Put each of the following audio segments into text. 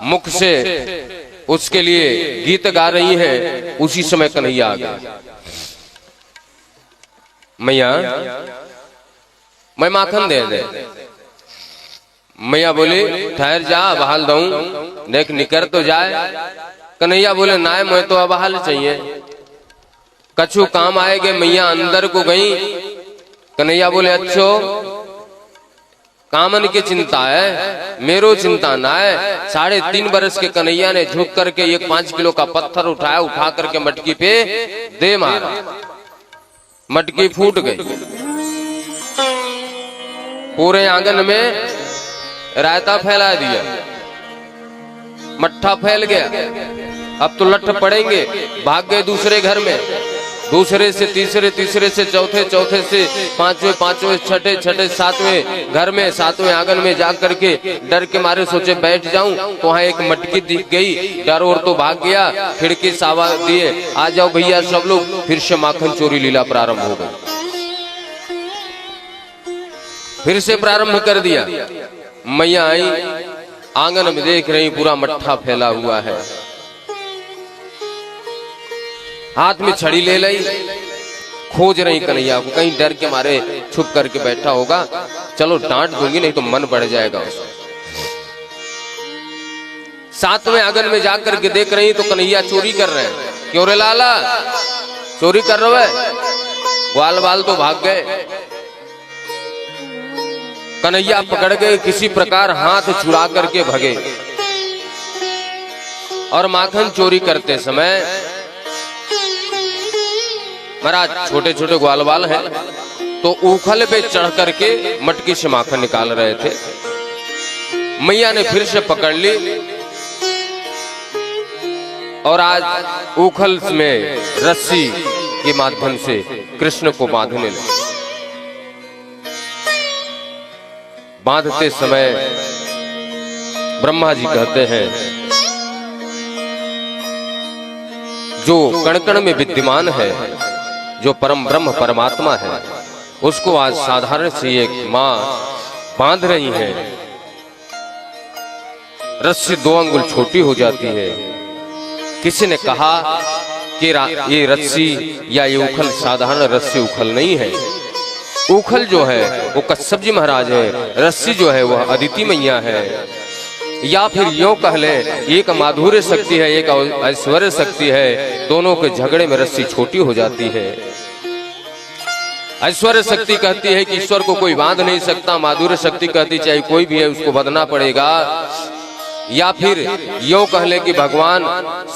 मुख से उसके लिए गीत गा रही है, उसी समय कन्हैया आ गया। मैया मैं माखन दे दे। मैया बोले ठहर जा, बहाल दूं, देख निकर तो जाए। कन्हैया बोले ना मैं तो अबहाल चाहिए, कछु काम आएगे। मैया अंदर को गई। कन्हैया बोले अच्छो कामन की चिंता है, मेरो चिंता ना है। 3.5 बरस के कन्हैया ने झुक करके एक 5 किलो का पत्थर उठाया, उठा करके मटकी पे दे मारा, मटकी फूट गई। पूरे आंगन में रायता फैला दिया, मट्ठा फैल गया। अब तो लठ पड़ेंगे। भाग गए दूसरे घर में, दूसरे से तीसरे, तीसरे से चौथे, चौथे से पांचवें, पांचवें छठे, छठे सातवें घर में, सातवें आंगन में जा करके डर के मारे सोचे बैठ जाऊं, तो वहां एक मटकी दिख गई। डर और तो भाग गया, खिड़की से आवाज दिए आ जाओ भैया सब लोग। फिर से माखन चोरी लीला प्रारंभ हो गई, फिर से प्रारंभ कर दिया। मैया आई, आंगन में देख रही पूरा मट्ठा फैला हुआ है, हाथ में छड़ी ले ली, खोज रही कन्हैया को, कहीं डर के मारे छुप करके बैठा होगा, चलो डांट दूंगी नहीं तो मन बढ़ जाएगा उसका। 7वें आंगन में जाकर के देख रही तो कन्हैया चोरी कर रहे हैं। क्यों रे लाला चोरी कर रहे है? ग्वाल बाल तो भाग गए। कन्हैया पकड़ गए, किसी प्रकार हाथ छुड़ा करके भगे। और माखन चोरी करते समय महाराज छोटे छोटे ग्वाल बाल हैं, तो उखल पे चढ़ करके मटकी से माखन निकाल रहे थे। मैया ने फिर से पकड़ ली और आज उखल में रस्सी के माध्यम से कृष्ण को बांधने लगे। बांधते समय ब्रह्मा जी कहते हैं जो कण कण में विद्यमान है, जो परम ब्रह्म परमात्मा है, उसको आज साधारण सी एक मां बांध रही है। रस्सी 2 अंगुल छोटी हो जाती है। किसी ने कहा कि ये रस्सी या ये उखल साधारण रस्सी उखल नहीं है। उखल जो है वो कश्यप जी महाराज है, रस्सी जो है वह अदिति मैया है। या फिर यूं कह ले, एक माधुर्य शक्ति है, एक ऐश्वर्य शक्ति है। दोनों के झगड़े में रस्सी छोटी हो जाती है। ऐश्वर्य शक्ति कहती है कि ईश्वर को कोई बांध नहीं सकता, माधुर्य शक्ति कहती चाहे कोई भी है उसको बंधना पड़ेगा। या फिर यूं कह ले कि भगवान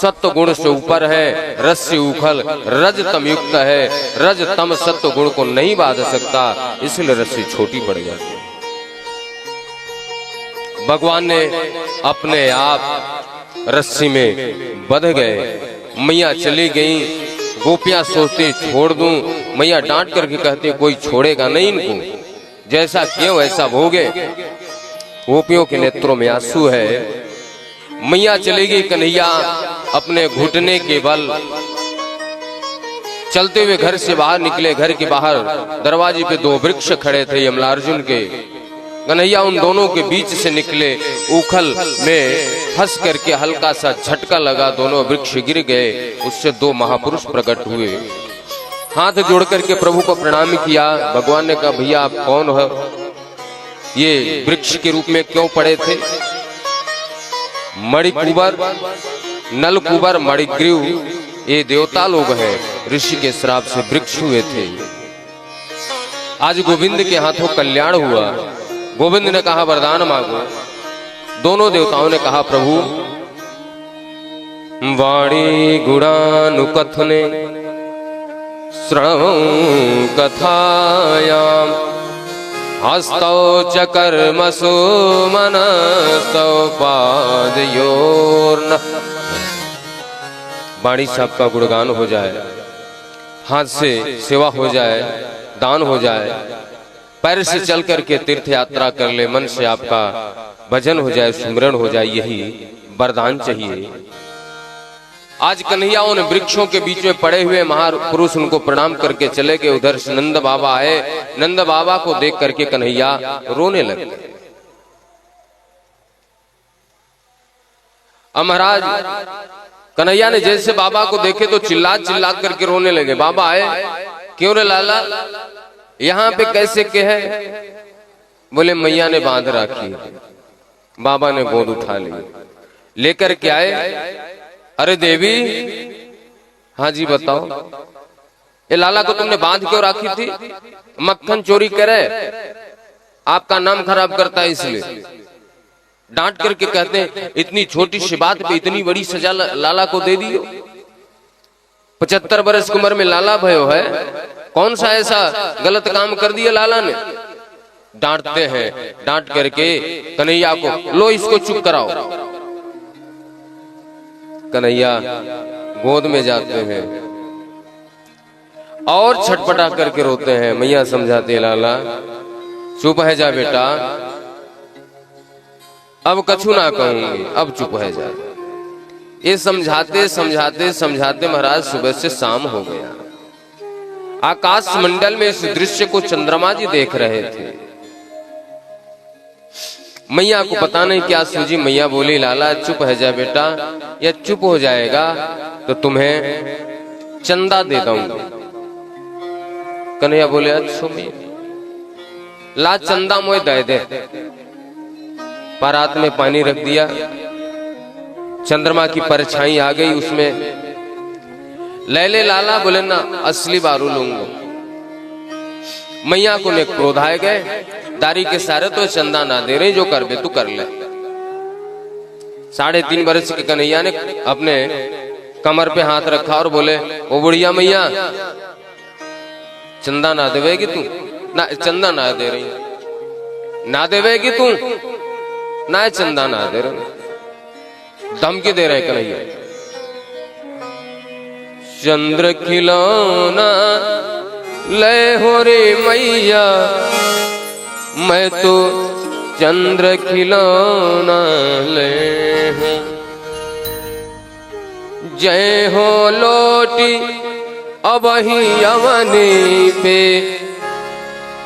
सत्व गुण से ऊपर है, रस्सी उखल रज तम युक्त है, रज तम सत्व गुण को नहीं बांध सकता, इसलिए रस्सी छोटी पड़ जाती है। भगवान ने अपने आप रस्सी में बंध गए। मैया चली गई। गोपियां सोचती छोड़ दूं, मैया डांट करके कहती कोई छोड़ेगा नहीं इनको, जैसा क्यों वैसा भोगे। गोपियों के नेत्रों में आंसू है। मैया चली गई। कन्हैया अपने घुटने के बल चलते हुए घर से बाहर निकले। घर के बाहर दरवाजे पे 2 वृक्ष खड़े थे यमलार्जुन के। कन्हैया उन दोनों के बीच से निकले। उखल में फंस करके हल्का सा झटका लगा, दोनों वृक्ष गिर गए। उससे 2 महापुरुष प्रकट हुए। हाथ जोड़ करके प्रभु को प्रणाम किया। भगवान ने कहा भैया आप कौन हो? ये वृक्ष के रूप में क्यों पड़े थे? मणिकुबर, नलकुबर, मणिग्रीव ये देवता लोग हैं, ऋषि के श्राप से वृक्ष हुए थे। आज गोविंद के हाथों कल्याण हुआ। गोविंद ने कहा वरदान मांगो। दोनों देवताओं ने कहा प्रभु वाणी गुणानुकथने श्रवं कथायाम हस्तौ च कर्मसु मनस्तौ पादयोर्न। वाणी साहब का गुणगान हो जाए, हाथ से सेवा हो जाए, दान हो जाए, पैर से चल करके तीर्थ यात्रा कर ले, मन से आपका भजन हो जाए, सुमिरन हो जाए, यही वरदान चाहिए। आज कन्हैया उन वृक्षों के बीच में पड़े हुए महापुरुष उनको प्रणाम करके चले गए। उधर से नंद बाबा आए। नंद बाबा को देख करके कन्हैया रोने लगे। अब महाराज कन्हैया ने जैसे बाबा को देखे तो चिल्ला चिल्ला करके रोने लगे। बाबा आए, क्यों रे लाला, यहाँ पे कैसे के है? बोले मैया ने बांध रखी। बाबा ने गोद उठा ली, लेकर के आए। अरे देवी, हाँ जी बताओ, ये लाला को तुमने बांध क्यों रखी थी? मक्खन चोरी करे, आपका नाम खराब करता है इसलिए। डांट करके कहते हैं इतनी छोटी सी बात पे इतनी बड़ी सजा लाला को दे दी हो। 75 वर्ष की उम्र में लाला भयो है, कौन सा ऐसा गलत काम कर दिया लाला ने? डांटते हैं, डांट करके कन्हैया को, लो इसको चुप कराओ। कन्हैया गोद में जाते हैं और छटपटा करके रोते हैं। मैया समझाते हैं, लाला चुप है जा बेटा, अब कछु ना कहूंगी, अब चुप है जा। ये समझाते समझाते समझाते महाराज सुबह से शाम हो गया। आकाश मंडल में इस दृश्य को चंद्रमा जी देख रहे थे। मैया को पता नहीं क्या सूझी। मैया बोली, लाला चुप है जा बेटा, या चुप हो जाएगा तो तुम्हें चंदा दे दूंगा। कन्हैया बोले, अच्छा ला चंदा मोए दे दे। परात में पानी रख दिया, चंद्रमा की परछाई आ गई उसमें। ले ले लाला, बोले ना असली बारू लूंगा। मैया को ने क्रोध आए गए, दारी के सारे तो चंदा ना दे रहे, जो कर बे तू कर ले। 3.5 वर्ष के कन्हैया ने अपने कमर पे हाथ रखा और बोले, ओ बुढ़िया मैया, चंदा ना देवेगी तू? ना चंदा ना दे रही, ना देवेगी तू? ना चंदा ना दे रहे। धमकी दे रहे कन्हैया। चंद्र खिलौना ले हो रे मैया, मैं तो चंद्र खिलौना ले हूं। जय हो लोटी अब ही अवनी पे,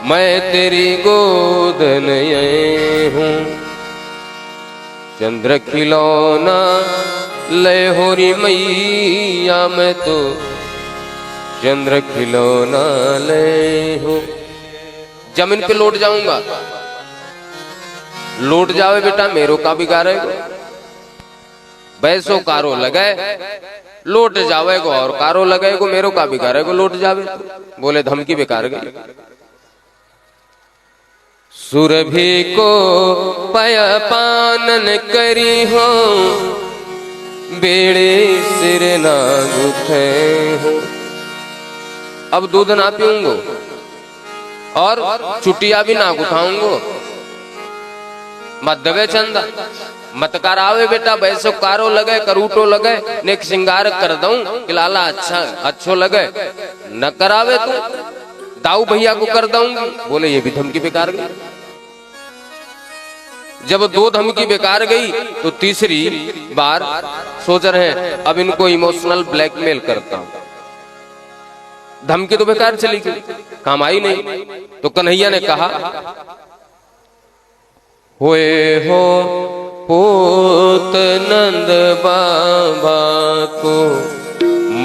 मैं तेरी गोद नए हूं। चंद्र खिलौना ले हो री मैया, मैं तो चंद्र खिलौना ले हूं। जमीन पे लौट जाऊंगा, लौट जावे बेटा मेरो का बिगाड़ेगो। बैसो कारो लगे, लौट जावेगो, और कारो लगेगो मेरो का बिगाड़ेगो, लौट जावे। बोले धमकी बेकार गई। सुरभि को पय पानन करी हो, बेड़े सिर ना गुथे हो। अब दूध ना पीऊंगो और चुटिया भी ना गुथाऊंगो। मत दबे चंदा, मत करावे बेटा, बैसो कारो लगे, करूटो लगे, नेक श्रृंगार कर दूं कि लाला अच्छा अच्छो लगे। न करावे तू, दाऊ भैया को कर दूंगी। बोले ये भी धमकी बेकार गई। जब 2 धमकी बेकार गई तो तीसरी बार सोच रहे हैं अब इनको इमोशनल ब्लैकमेल करता हूं। धमकी तो बेकार चली गई, काम आई नहीं। तो कन्हैया ने कहा, होए हो पूत नंद बाबा को,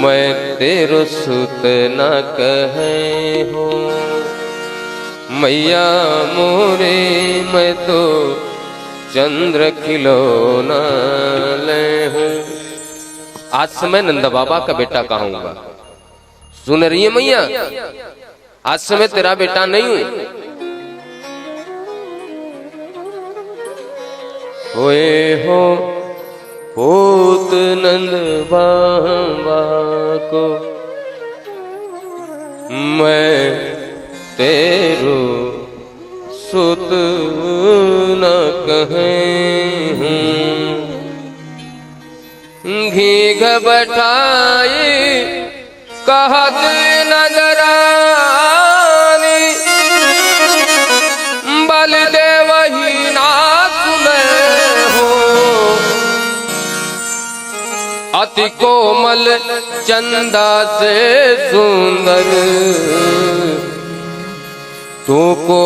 मैं तेरो सुत न कहे हो। मैया मोरे मैं तो चंद्र खिलौना ले हूं। आज से मैं नंद बाबा का बेटा कहूंगा। सुन रही है मैया, आज से मैं तेरा बेटा नहीं हूं। होए हो पूत नंद बाबा को, मैं तेरो सुत न कहे हूं। घी घबटाई कहत नजरानी, बलदेव ही ना सुने हो। अति कोमल चंदा से सुंदर तू को